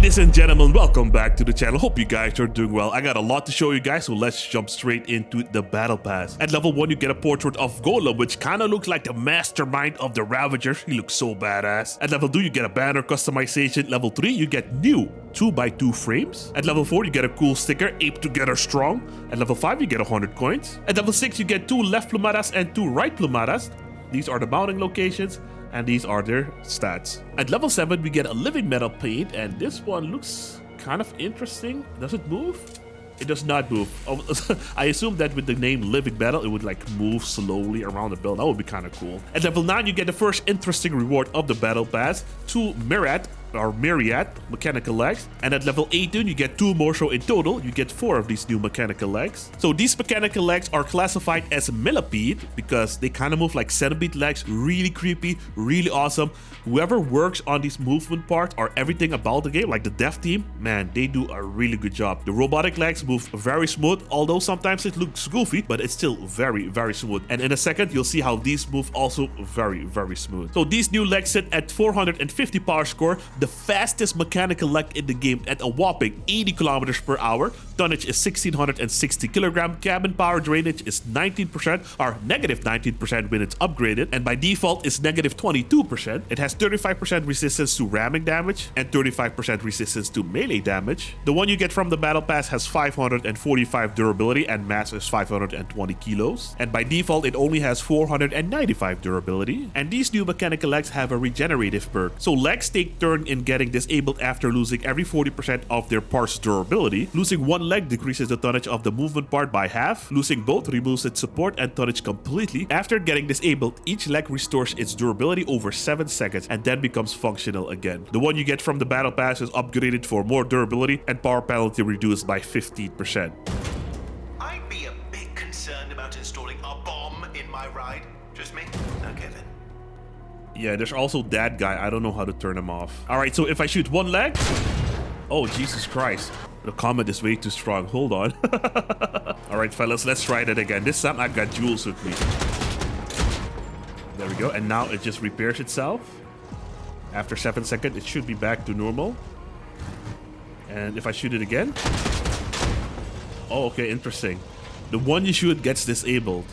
Ladies and gentlemen, welcome back to the channel. Hope you guys are doing well. I got a lot to show you guys, so let's jump straight into the battle pass. At level 1 you get a portrait of Golem, which kinda looks like the mastermind of the Ravager. He looks so badass. At level 2 you get a banner customization. Level 3 you get new 2x2 frames. At level 4 you get a cool sticker, Ape Together Strong. At level 5 you get 100 coins. At level 6 you get 2 left plumadas and 2 right plumadas. These are the mounting locations, and these are their stats. At level 7 we get a living metal paint, and this one looks kind of interesting. Does it move? It does not move. Oh, I assume that with the name living metal it would like move slowly around the build. That would be kind of cool. At level 9 you get the first interesting reward of the battle pass, 2 Myriad mechanical legs, and at level 18 you get 2 more, so in total you get 4 of these new mechanical legs. So these mechanical legs are classified as millipede because they kind of move like centipede legs. Really creepy, really awesome. Whoever works on these movement parts or everything about the game, like the dev team, man, they do a really good job. The robotic legs move very smooth, although sometimes it looks goofy, but it's still very smooth. And in a second you'll see how these move also very smooth. So these new legs sit at 450 power score, the fastest mechanical leg in the game at a whopping 80 kilometers per hour. Tonnage is 1660 kilogram. Cabin power drainage is 19% or negative 19% when it's upgraded, and by default is negative 22%. It has 35% resistance to ramming damage and 35% resistance to melee damage. The one you get from the battle pass has 545 durability and mass is 520 kilos, and by default it only has 495 durability. And these new mechanical legs have a regenerative perk, so legs take turn in getting disabled after losing every 40% of their part's durability. Losing one leg decreases the tonnage of the movement part by half. Losing both removes its support and tonnage completely. After getting disabled, each leg restores its durability over 7 seconds and then becomes functional again. The one you get from the battle pass is upgraded for more durability and power penalty reduced by 15%. I'd be a bit concerned about installing a bomb in my ride. Just me? Okay then. Yeah, there's also that guy. I don't know how to turn him off. Alright, so if I shoot one leg... Oh, Jesus Christ. The comment is way too strong. Hold on. Alright, fellas, let's try that again. This time I've got Jules with me. There we go. And now it just repairs itself. After 7 seconds, it should be back to normal. And if I shoot it again... Oh, okay, interesting. The one you shoot gets disabled.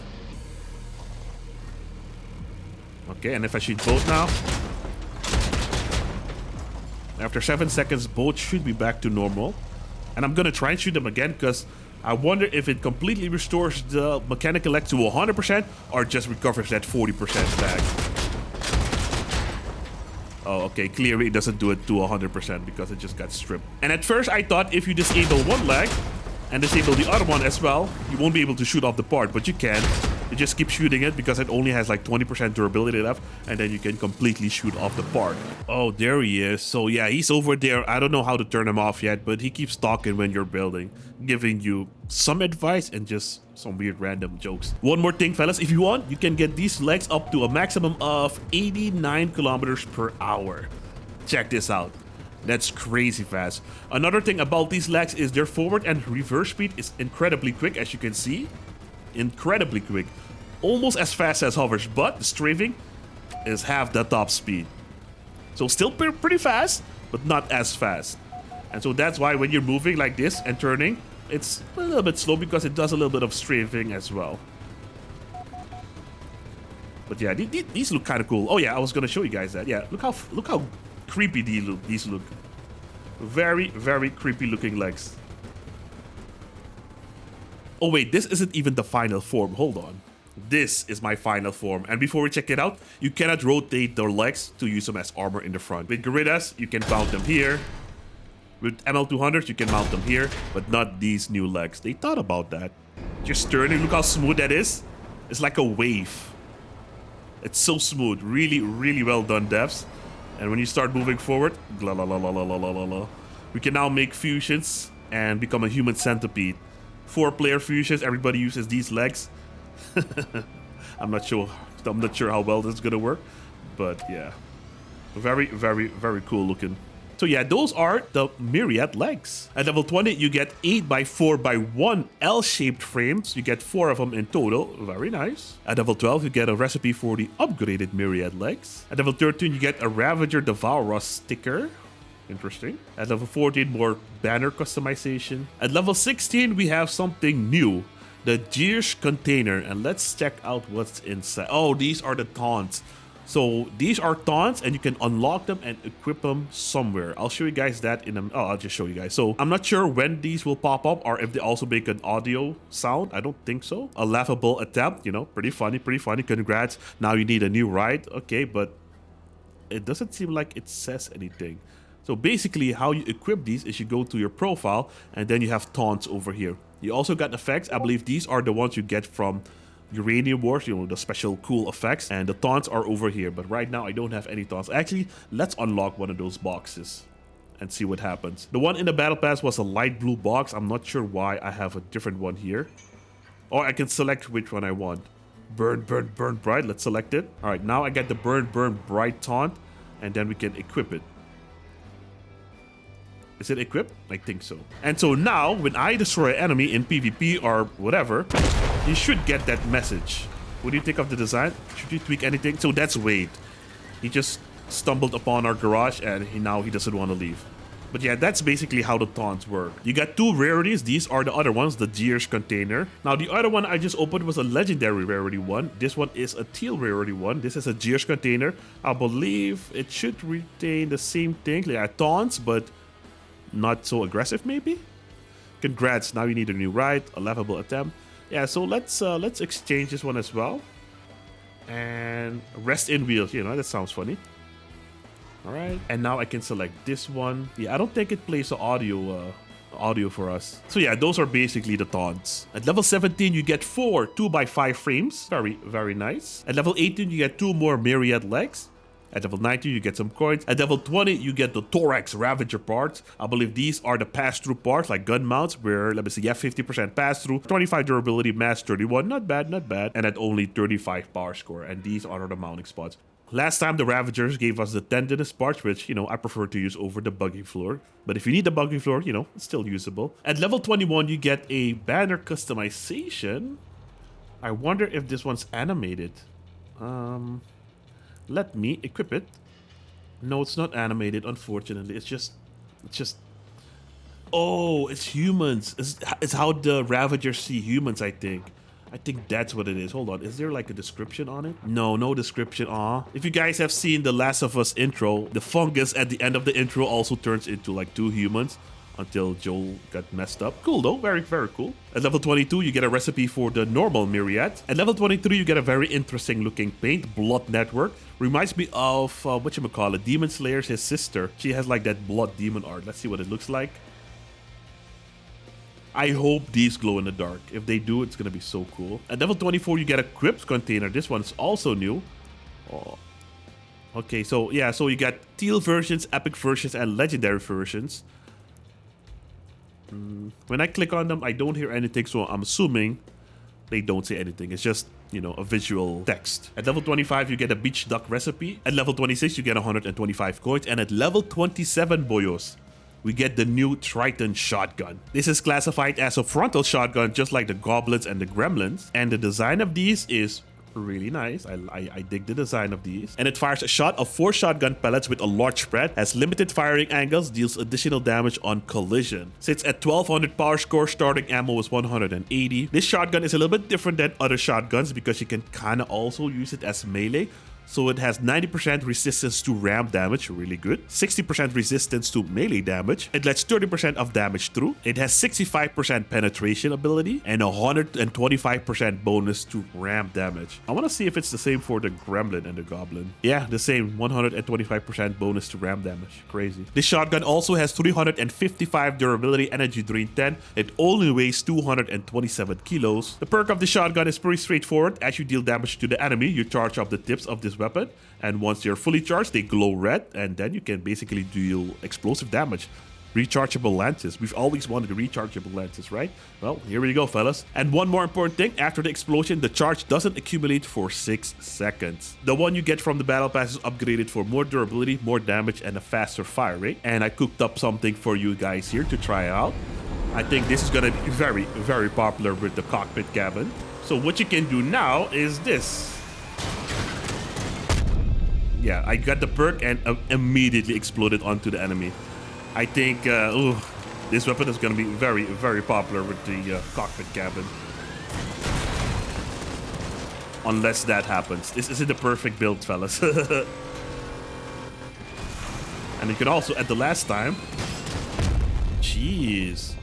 Okay, and if I shoot both now... After 7 seconds, both should be back to normal. And I'm gonna try and shoot them again because I wonder if it completely restores the mechanical leg to 100% or just recovers that 40% back. Oh, okay, clearly it doesn't do it to 100% because it just got stripped. And at first I thought if you disable one leg and disable the other one as well, you won't be able to shoot off the part, but you can. You just keep shooting it because it only has like 20% durability left, and then you can completely shoot off the part. Oh, there he is. So yeah, he's over there. I don't know how to turn him off yet, but he keeps talking when you're building, giving you some advice and just some weird random jokes. One more thing, fellas, if you want, you can get these legs up to a maximum of 89 kilometers per hour. Check this out. That's crazy fast. Another thing about these legs is their forward and reverse speed is incredibly quick, as you can see. Incredibly quick. Almost as fast as hovers, but the strafing is half the top speed. So still pretty fast, but not as fast. And so that's why when you're moving like this and turning, it's a little bit slow because it does a little bit of strafing as well. But yeah, these look kind of cool. Oh yeah, I was gonna show you guys that. Yeah, look how creepy these look. Very creepy looking legs. Oh wait, this isn't even the final form. Hold on. This is my final form. And before we check it out, you cannot rotate their legs to use them as armor in the front. With Gorillas, you can mount them here. With ML200s, you can mount them here, but not these new legs. They thought about that. Just turning, look how smooth that is. It's like a wave. It's so smooth. Really well done, devs. And when you start moving forward, we can now make fusions and become a human centipede. 4-player fusions, everybody uses these legs. I'm not sure how well this is gonna work, but yeah, very cool looking. So yeah, those are the Myriad legs. At level 20, you get 8x4x1 L-shaped frames. You get 4 of them in total. Very nice. At level 12, you get a recipe for the upgraded Myriad legs. At level 13, you get a Ravager Devourer sticker. Interesting. At level 14, more banner customization. At level 16, we have something new. The Gears container. And let's check out what's inside. Oh, these are the taunts. So these are taunts and you can unlock them and equip them somewhere. I'll show you guys that in a... Oh, I'll just show you guys. So I'm not sure when these will pop up or if they also make an audio sound. I don't think so. A laughable attempt, you know, pretty funny, pretty funny. Congrats. Now you need a new ride. Okay, but it doesn't seem like it says anything. So basically how you equip these is you go to your profile and then you have taunts over here. You also got effects. I believe these are the ones you get from Uranium Wars, you know, the special cool effects. And the taunts are over here. But right now I don't have any taunts. Actually, let's unlock one of those boxes and see what happens. The one in the Battle Pass was a light blue box. I'm not sure why I have a different one here. Or I can select which one I want. Burn, burn, burn bright. Let's select it. All right, now I get the burn, burn bright taunt. And then we can equip it. Is it equipped? I think so. And so now, when I destroy an enemy in PvP or whatever, you should get that message. What do you think of the design? Should you tweak anything? So that's Wade. He just stumbled upon our garage and now he doesn't want to leave. But yeah, that's basically how the taunts work. You got two rarities. These are the other ones, the Gears container. Now, the other one I just opened was a legendary rarity one. This one is a teal rarity one. This is a Gears container. I believe it should retain the same thing. Yeah, taunts, but not so aggressive maybe. Congrats, now you need a new ride, a laughable attempt. Yeah, so let's exchange this one as well. And rest in wheels, you know, that sounds funny. All right, and now I can select this one. Yeah, I don't think it plays the audio for us. So yeah, those are basically the taunts. At level 17, you get 4 2x5 frames. Very, very nice. At level 18, you get 2 more Myriad legs. At level 19, you get some coins. At level 20, you get the Thorax Ravager parts. I believe these are the pass-through parts, like gun mounts, where, let me see, yeah, 50% pass-through, 25 durability, mass 31, not bad, not bad. And at only 35 power score, and these are the mounting spots. Last time, the Ravagers gave us the tendinous parts, which, you know, I prefer to use over the buggy floor. But if you need the buggy floor, you know, it's still usable. At level 21, you get a banner customization. I wonder if this one's animated. Let me equip it. No, it's not animated, unfortunately. It's just... Oh, it's humans. It's how the Ravagers see humans, I think. I think that's what it is. Hold on. Is there like a description on it? No, no description. If you guys have seen the Last of Us intro, the fungus at the end of the intro also turns into like 2 humans. Until Joel got messed up. Cool though, very, very cool. At level 22, you get a recipe for the normal Myriad. At level 23, you get a very interesting looking paint, Blood Network. Reminds me of, whatchamacallit, Demon Slayer's his sister. She has like that blood demon art. Let's see what it looks like. I hope these glow in the dark. If they do, it's gonna be so cool. At level 24, you get a Crypt container. This one's also new. Oh. Okay, so yeah, so you got teal versions, epic versions, and legendary versions. When I click on them, I don't hear anything, so I'm assuming they don't say anything. It's just, you know, a visual text. At level 25, you get a beach duck recipe. At level 26, you get 125 coins. And at level 27, boyos, we get the new Triton shotgun. This is classified as a frontal shotgun, just like the goblins and the gremlins. And the design of these is really nice. I dig the design of these. And it fires a shot of 4 shotgun pellets with a large spread, has limited firing angles, deals additional damage on collision. Sits at 1200 power score, starting ammo is 180. This shotgun is a little bit different than other shotguns because you can kind of also use it as melee. So it has 90% resistance to ram damage, really good. 60% resistance to melee damage. It lets 30% of damage through. It has 65% penetration ability and 125% bonus to ram damage. I want to see if it's the same for the gremlin and the goblin. Yeah, the same, 125% bonus to ram damage. Crazy. This shotgun also has 355 durability, energy drain 10. It only weighs 227 kilos. The perk of the shotgun is pretty straightforward. As you deal damage to the enemy, you charge up the tips of this weapon, and once you're fully charged, they glow red, and then you can basically deal explosive damage. Rechargeable lances. We've always wanted rechargeable lances, right? Well, here we go, fellas. And one more important thing, after the explosion, the charge doesn't accumulate for 6 seconds. The one you get from the Battle Pass is upgraded for more durability, more damage, and a faster fire rate. And I cooked up something for you guys here to try out. I think this is gonna be very, very popular with the cockpit cabin. So what you can do now is this. Yeah, I got the perk and immediately exploded onto the enemy. I think, ooh, this weapon is going to be very, very popular with the cockpit cabin. Unless that happens. This isn't the perfect build, fellas. And you can also, at the last time, jeez,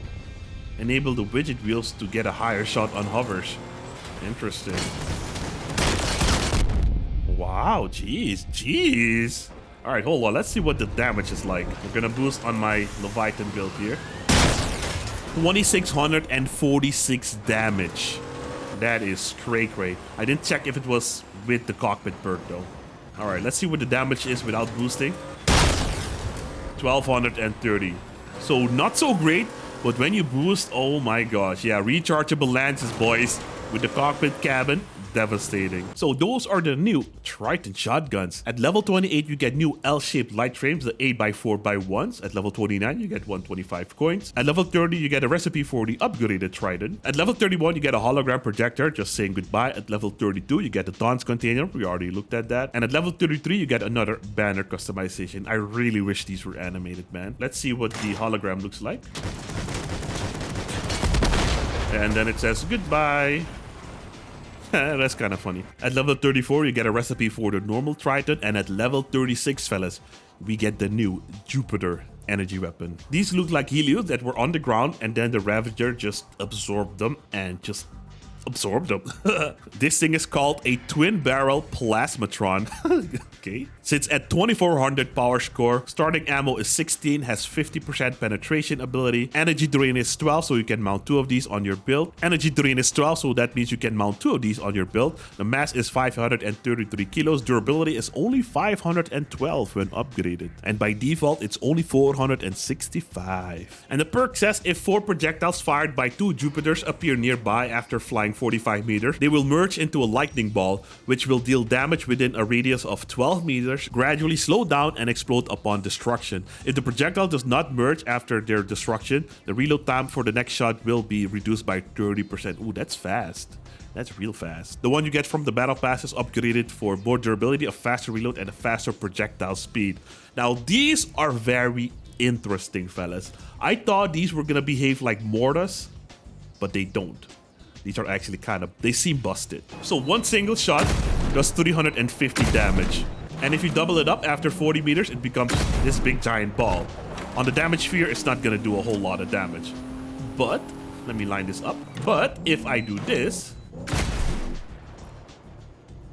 enable the widget wheels to get a higher shot on hovers. Interesting. Wow, jeez. All right, hold on. Let's see what the damage is like. We're gonna boost on my Leviathan build here. 2,646 damage. That is cray. I didn't check if it was with the cockpit bird though. All right, let's see what the damage is without boosting. 1,230. So not so great, but when you boost, oh my gosh. Yeah, rechargeable lances, boys, with the cockpit cabin. Devastating. So those are the new Triton shotguns. At level 28, you get new L-shaped light frames, the 8x4x1s. At level 29, you get 125 coins. At level 30, you get a recipe for the upgraded Triton. At level 31, you get a hologram projector, just saying goodbye. At level 32, you get the Taunts container. We already looked at that. And at level 33, you get another banner customization. I really wish these were animated, man. Let's see what the hologram looks like. And then it says goodbye. That's kind of funny. At level 34, you get a recipe for the normal Triton. And at level 36, fellas, we get the new Jupiter energy weapon. These look like Helios that were on the ground, and then the Ravager just absorbed them and just absorbed them. This thing is called a twin barrel plasmatron. Okay. Sits at 2400 power score. Starting ammo is 16, has 50% penetration ability. Energy drain is 12, so you can mount 2 of these on your build. Energy drain is 12, so that means you can mount 2 of these on your build. The mass is 533 kilos. Durability is only 512 when upgraded. And by default, it's only 465. And the perk says if 4 projectiles fired by 2 Jupiters appear nearby after flying 45 meters, they will merge into a lightning ball, which will deal damage within a radius of 12 meters, gradually slow down and explode upon destruction. If the projectile does not merge after their destruction, the reload time for the next shot will be reduced by 30%. Ooh, that's fast. That's real fast. The one you get from the battle pass is upgraded for more durability, a faster reload, and a faster projectile speed. Now, these are very interesting, fellas. I thought these were gonna behave like mortars, but they don't. These are actually they seem busted. So one single shot does 350 damage. And if you double it up after 40 meters, it becomes this big giant ball. On the damage sphere, it's not gonna do a whole lot of damage. But, let me line this up. But if I do this,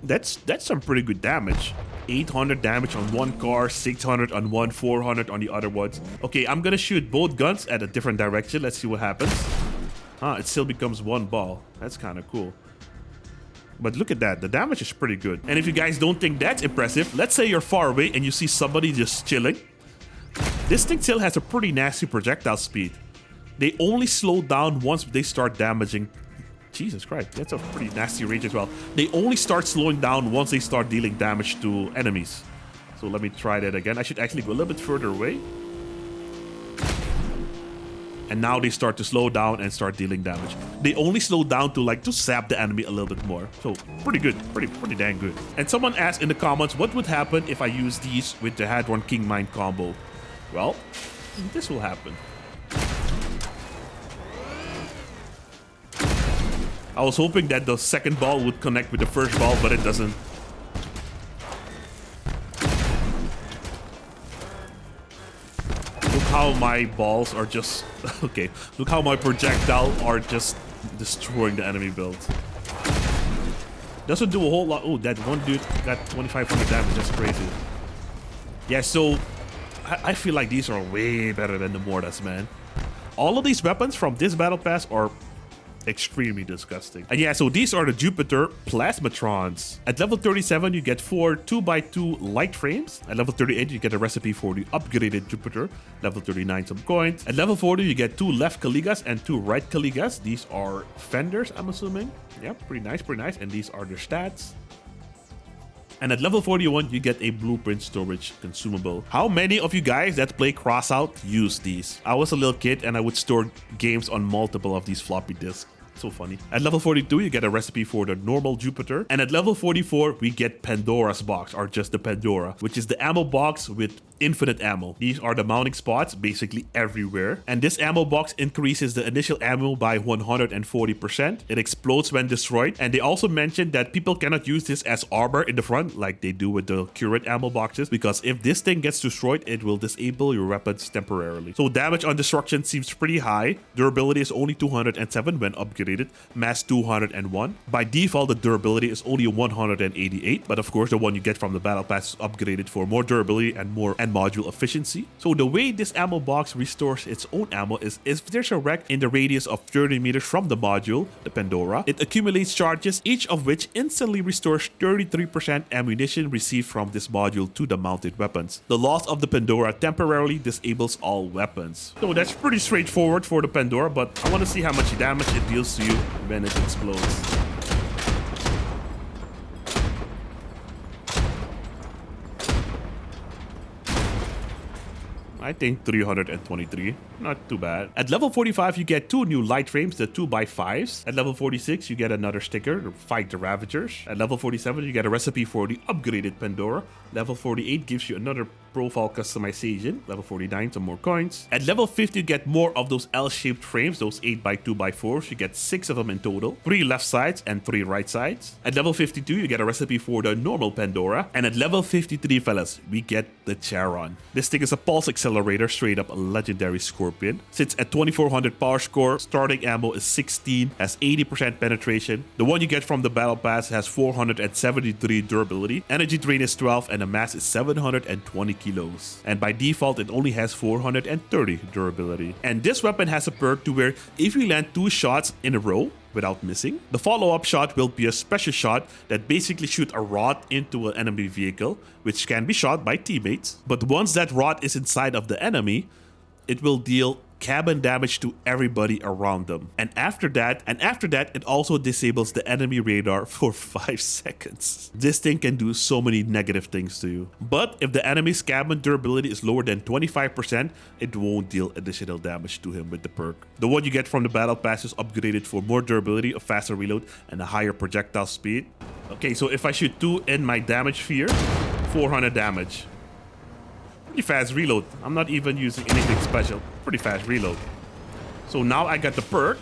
that's some pretty good damage. 800 damage on one car, 600 on one, 400 on the other ones. Okay, I'm gonna shoot both guns at a different direction. Let's see what happens. It still becomes one ball. That's kind of cool. But look at that. The damage is pretty good. And if you guys don't think that's impressive, let's say you're far away and you see somebody just chilling. This thing still has a pretty nasty projectile speed. They only slow down once they start damaging. Jesus Christ, that's a pretty nasty range as well. They only start slowing down once they start dealing damage to enemies. So let me try that again. I should actually go a little bit further away. And now they start to slow down and start dealing damage. They only slow down to sap the enemy a little bit more. So pretty good, pretty dang good. And someone asked in the comments, what would happen if I use these with the Hadron King Mine combo? Well, this will happen. I was hoping that the second ball would connect with the first ball, but it doesn't. Look how my balls are just... Okay, look how my projectile are just destroying the enemy build. Doesn't do a whole lot. Oh, that one dude got 2,500 damage. That's crazy. Yeah, so I feel like these are way better than the mortars, man. All of these weapons from this battle pass are extremely disgusting. And yeah, so these are the Jupiter Plasmatrons. At level 37, you get 4 2x2 light frames. At level 38, you get a recipe for the upgraded Jupiter. Level 39, some coins. At level 40, you get 2 left Caligas and 2 right Caligas. These are fenders, I'm assuming. Yeah, pretty nice, pretty nice. And these are their stats. And at level 41, you get a blueprint storage consumable. How many of you guys that play Crossout use these? I was a little kid and I would store games on multiple of these floppy disks. So funny. At level 42, you get a recipe for the normal Jupiter. And at level 44, we get Pandora's box, or just the Pandora, which is the ammo box with infinite ammo. These are the mounting spots basically everywhere. And this ammo box increases the initial ammo by 140%. It explodes when destroyed. And they also mentioned that people cannot use this as armor in the front like they do with the current ammo boxes, because if this thing gets destroyed, it will disable your weapons temporarily. So damage on destruction seems pretty high. Durability is only 207 when upgraded, mass 201. By default, the durability is only 188, but of course the one you get from the battle pass is upgraded for more durability and more end module efficiency. So the way this ammo box restores its own ammo is if there's a wreck in the radius of 30 meters from the module, the Pandora, it accumulates charges, each of which instantly restores 33% ammunition received from this module to the mounted weapons. The loss of the Pandora temporarily disables all weapons. So that's pretty straightforward for the Pandora, but I want to see how much damage it deals to you when it explodes. I think 323, not too bad. At level 45, you get 2 new light frames, the 2x5s. At level 46, you get another sticker to fight the Ravagers. At level 47, you get a recipe for the upgraded Pandora. Level 48 gives you another profile customization. Level 49, some more coins. At level 50, you get more of those L-shaped frames, those 8x2x4s. You get 6 of them in total, 3 left sides and 3 right sides. At level 52, you get a recipe for the normal Pandora. And at level 53, fellas, we get the Cheron. This thing is a pulse accelerator, straight up a legendary scorpion. Sits at 2400 power score, starting ammo is 16, has 80% penetration. The one you get from the battle pass has 473 durability, energy drain is 12, and the mass is 720 kilos. And by default, it only has 430 durability. And this weapon has a perk to where if you land 2 shots in a row without missing, the follow-up shot will be a special shot that basically shoots a rod into an enemy vehicle, which can be shot by teammates. But once that rod is inside of the enemy, it will deal cabin damage to everybody around them. And after that, it also disables the enemy radar for 5 seconds. This thing can do so many negative things to you. But if the enemy's cabin durability is lower than 25%, it won't deal additional damage to him with the perk. The one you get from the battle pass is upgraded for more durability, a faster reload, and a higher projectile speed. Okay, so if I shoot 2 in my damage sphere, 400 damage. Pretty fast reload. I'm not even using anything special. Pretty fast reload. So now I got the perk.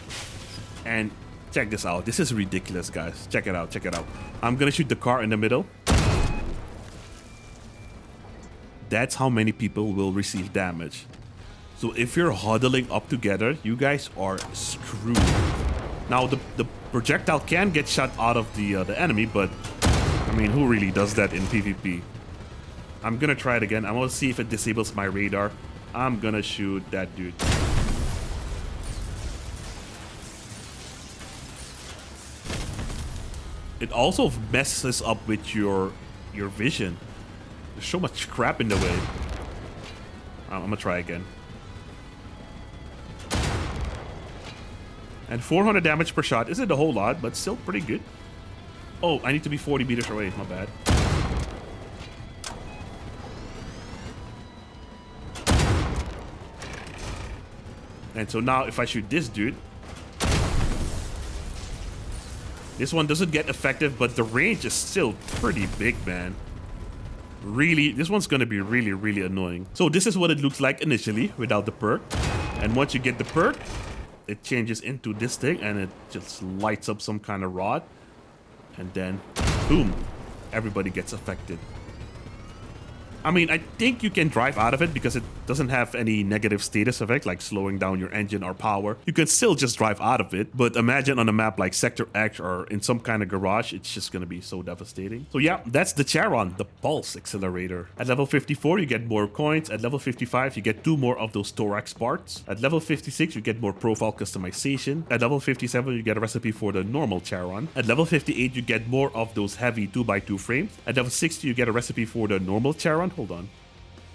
And check this out. This is ridiculous, guys. Check it out. Check it out. I'm gonna shoot the car in the middle. That's how many people will receive damage. So if you're huddling up together, you guys are screwed. Now the projectile can get shot out of the enemy, but I mean, who really does that in PvP? I'm gonna try it again. I'm gonna see if it disables my radar. I'm gonna shoot that dude. It also messes up with your vision. There's so much crap in the way. I'm gonna try again. And 400 damage per shot isn't a whole lot, but still pretty good. Oh, I need to be 40 meters away. My bad. And so now if I shoot this dude, this one doesn't get effective, but the range is still pretty big, man. Really, this one's gonna be really, really annoying. So this is what it looks like initially without the perk. And once you get the perk, it changes into this thing and it just lights up some kind of rod. And then, boom, everybody gets affected. I mean, I think you can drive out of it because it doesn't have any negative status effect like slowing down your engine or power. You can still just drive out of it, but imagine on a map like Sector X or in some kind of garage, it's just gonna be so devastating. So yeah, that's the Cheron, the pulse accelerator. At level 54, you get more coins. At level 55, you get 2 more of those thorax parts. At level 56, you get more profile customization. At level 57, you get a recipe for the normal Cheron. At level 58, you get more of those heavy 2x2 frames. At level 60, you get a recipe for the normal Cheron. Hold on.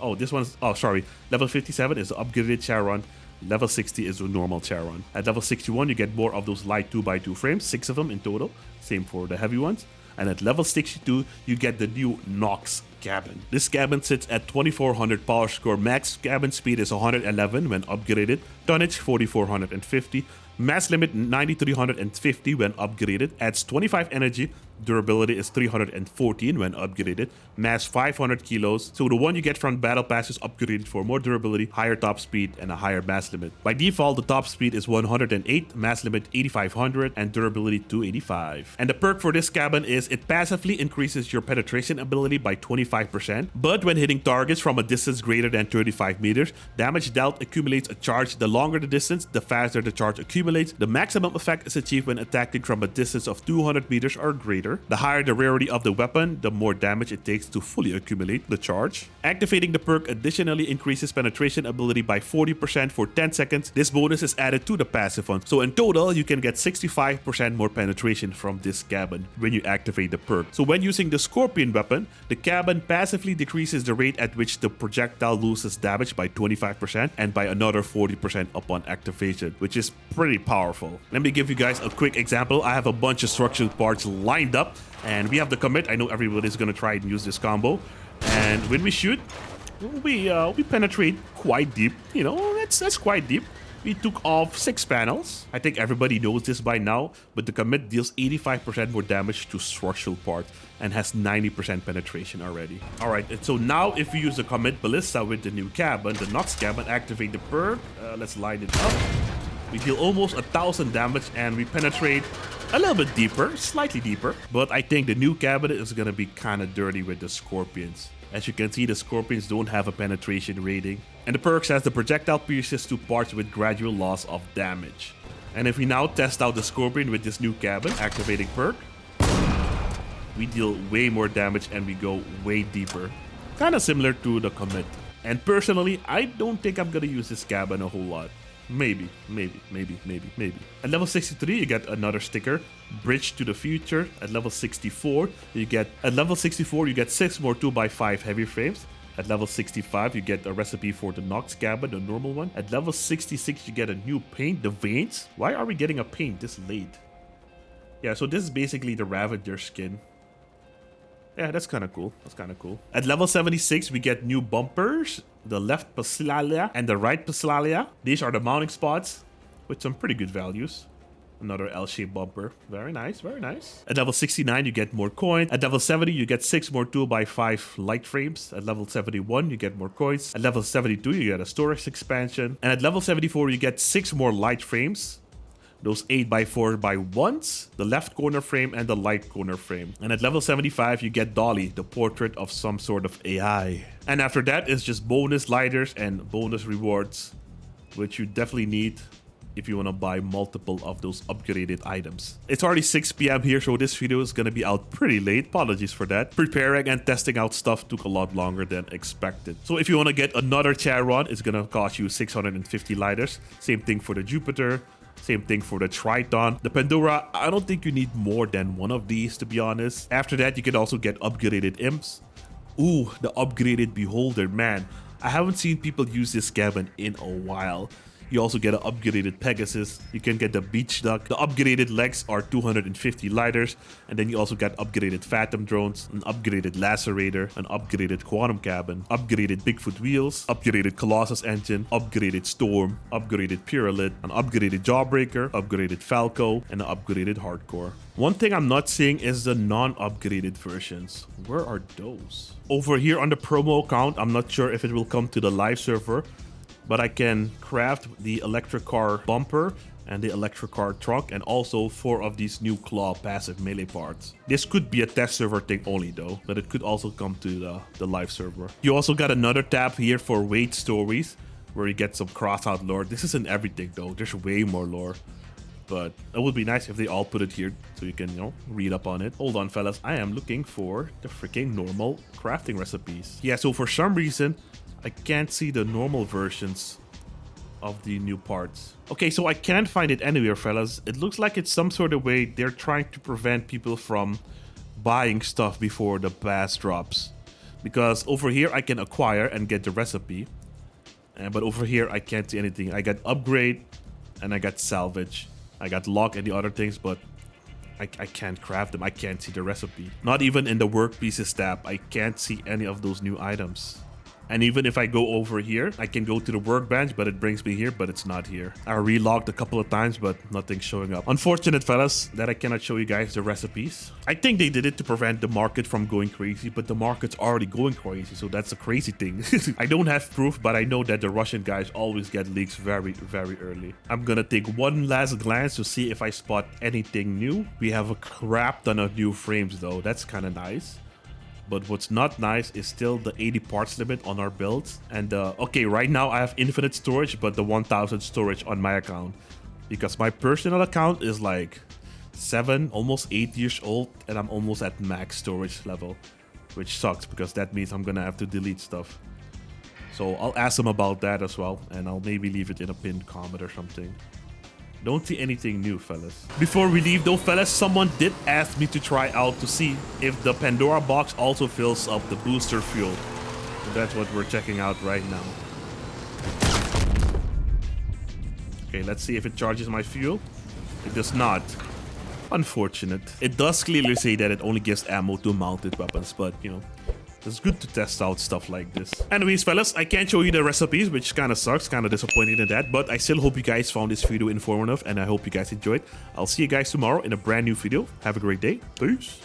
Oh, this one's... Oh, sorry. Level 57 is the upgraded Cheron. Level 60 is the normal Cheron. At level 61, you get more of those light 2x2 frames. 6 of them in total. Same for the heavy ones. And at level 62, you get the new Nox cabin. This cabin sits at 2400 power score. Max cabin speed is 111 when upgraded. Tonnage 4450. Mass limit 9350 when upgraded. Adds 25 energy. Durability is 314 when upgraded. Mass 500 kilos. So the one you get from Battle Pass is upgraded for more durability, higher top speed, and a higher mass limit. By default, the top speed is 108, mass limit 8500, and durability 285. And the perk for this cabin is it passively increases your penetration ability by 25%, but when hitting targets from a distance greater than 35 meters, damage dealt accumulates a charge. The longer the distance, the faster the charge accumulates. The maximum effect is achieved when attacking from a distance of 200 meters or greater. The higher the rarity of the weapon, the more damage it takes to fully accumulate the charge. Activating the perk additionally increases penetration ability by 40% for 10 seconds. This bonus is added to the passive one. So in total, you can get 65% more penetration from this cabin when you activate the perk. So when using the Scorpion weapon, the cabin passively decreases the rate at which the projectile loses damage by 25% and by another 40% upon activation, which is pretty powerful. Let me give you guys a quick example. I have a bunch of structural parts lined up and we have the commit. I know everybody's gonna try and use this combo. And when we shoot, we penetrate quite deep. You know, that's quite deep. We took off 6 panels. I think everybody knows this by now, but the commit deals 85% more damage to structural parts and has 90% penetration already. Alright, and so now if we use the commit ballista with the new cabin, the Nox cabin, activate the perk. Let's line it up. We deal almost 1000 damage and we penetrate a little bit deeper, slightly deeper. But I think the new cabin is gonna be kind of dirty with the Scorpions. As you can see, the Scorpions don't have a penetration rating. And the perk says the projectile pierces to parts with gradual loss of damage. And if we now test out the Scorpion with this new cabin, activating perk, we deal way more damage and we go way deeper. Kind of similar to the commit. And personally, I don't think I'm gonna use this cabin a whole lot. Maybe. At level 63, you get another sticker, Bridge to the Future. At level 64, you get 6 more 2x5 heavy frames. At level 65, you get a recipe for the Nox cabin, the normal one. At level 66, you get a new paint, the Veins. Why are we getting a paint this late? Yeah, so this is basically the Ravager skin. Yeah, that's kind of cool. At level 76, we get new bumpers. The left Paslalia and the right Paslalia. These are the mounting spots with some pretty good values. Another L-shaped bumper. Very nice. At level 69, you get more coins. At level 70, you get 6 more 2x5 light frames. At level 71, you get more coins. At level 72, you get a storage expansion. And at level 74, you get 6 more light frames. Those 8x4x1s, the left corner frame and the right corner frame. And at level 75, you get Dolly, the portrait of some sort of AI. And after that is just bonus lighters and bonus rewards, which you definitely need if you want to buy multiple of those upgraded items. It's already 6 p.m. here, so this video is going to be out pretty late. Apologies for that. Preparing and testing out stuff took a lot longer than expected. So if you want to get another Cheron, it's going to cost you 650 lighters. Same thing for the Jupiter. Same thing for the Triton. The Pandora, I don't think you need more than one of these, to be honest. After that, you can also get upgraded imps. Ooh, the upgraded Beholder, man. I haven't seen people use this cabin in a while. You also get an upgraded Pegasus. You can get the Beach Duck. The upgraded legs are 250 lighters. And then you also got upgraded Phantom drones, an upgraded Lacerator, an upgraded Quantum cabin, upgraded Bigfoot wheels, upgraded Colossus engine, upgraded Storm, upgraded Pyrolit, an upgraded Jawbreaker, upgraded Falco, and an upgraded Hardcore. One thing I'm not seeing is the non-upgraded versions. Where are those? Over here on the promo account, I'm not sure if it will come to the live server, but I can craft the electric car bumper and the electric car trunk and also 4 of these new claw passive melee parts. This could be a test server thing only though, but it could also come to the live server. You also got another tab here for Wait Stories where you get some Crossout lore. This isn't everything though, there's way more lore. But it would be nice if they all put it here so you can, you know, read up on it. Hold on, fellas. I am looking for the freaking normal crafting recipes. Yeah, so for some reason, I can't see the normal versions of the new parts. Okay, so I can't find it anywhere, fellas. It looks like it's some sort of way they're trying to prevent people from buying stuff before the pass drops. Because over here, I can acquire and get the recipe. But over here, I can't see anything. I got upgrade and I got salvage. I got lock and the other things, but I can't craft them. I can't see the recipe. Not even in the workpieces tab. I can't see any of those new items. And even if I go over here, I can go to the workbench, but it brings me here, but it's not here. I relogged a couple of times, but nothing's showing up. Unfortunate, fellas, that I cannot show you guys the recipes. I think they did it to prevent the market from going crazy, but the market's already going crazy, so that's a crazy thing. I don't have proof, but I know that the Russian guys always get leaks very, very early. I'm gonna take one last glance to see if I spot anything new. We have a crap ton of new frames though. That's kind of nice. But what's not nice is still the 80 parts limit on our builds. And okay, right now I have infinite storage, but the 1000 storage on my account. Because my personal account is like 7, almost 8 years old, and I'm almost at max storage level. Which sucks, because that means I'm gonna have to delete stuff. So I'll ask them about that as well, and I'll maybe leave it in a pinned comment or something. Don't see anything new, fellas. Before we leave though, fellas, someone did ask me to try out to see if the Pandora box also fills up the booster fuel. And that's what we're checking out right now. Okay, let's see if it charges my fuel. It does not. Unfortunate. It does clearly say that it only gives ammo to mounted weapons, but you know, it's good to test out stuff like this. Anyways, fellas, I can't show you the recipes, which kind of sucks, kind of disappointed in that, but I still hope you guys found this video informative, and I hope you guys enjoyed. I'll see you guys tomorrow in a brand new video. Have a great day. Peace.